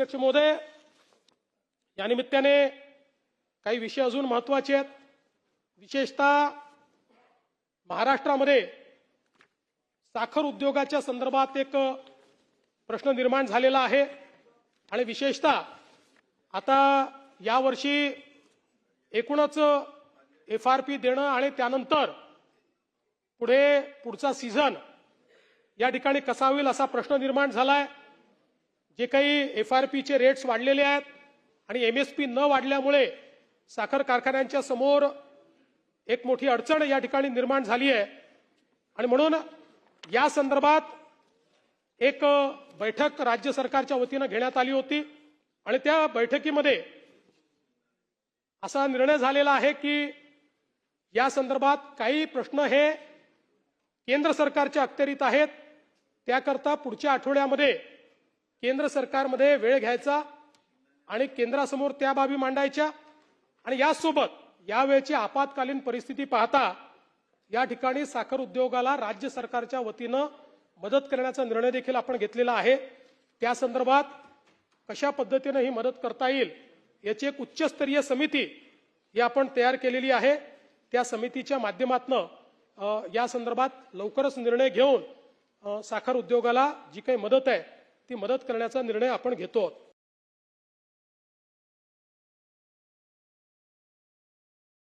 अध्यक्ष महोदय, या निमित्ताने काही विषय अजून महत्त्वाचे आहेत। विशेषतः महाराष्ट्रामध्ये साखर उद्योगाच्या संदर्भात एक प्रश्न निर्माण झालेला आहे आणि विशेषतः आता यावर्षी एकूणच FRP देणं आणि त्यानंतर पुढचा सीझन या ठिकाणी कसा होईल असा प्रश्न निर्माण झालाय। जे काही FRP चे रेट्स वाढलेले आहेत आणि MSP न वाढल्यामुळे साखर कारखान्यांच्या समोर एक मोठी अडचण या ठिकाणी निर्माण झाली आहे आणि म्हणून या संदर्भात एक बैठक राज्य सरकारच्या वतीने घेण्यात आली होती आणि त्या बैठकीमध्ये असा निर्णय झालेला आहे की या संदर्भात काही प्रश्न हे केंद्र सरकारच्या अखत्यारीत आहेत। त्याकरता पुढच्या आठवड्यामध्ये केंद्र सरकारमध्ये वेळ घ्यायचा आणि केंद्रासमोर त्या बाबी मांडायच्या आणि यासोबत यावेळची आपत्कालीन परिस्थिती पाहता या ठिकाणी साखर उद्योगाला राज्य सरकारच्या वतीने मदत करण्याचा निर्णय देखील आपण घेतलेला आहे। त्या संदर्भात कशा पद्धतीने ही मदत करता येईल याची एक उच्चस्तरीय समिती ही आपण तयार केलेली आहे। त्या समितीच्या माध्यमातून या संदर्भात लवकरच निर्णय घेऊन साखर उद्योगाला जी काही मदत आहे ती मदत करण्याचा निर्णय आपण घेतो।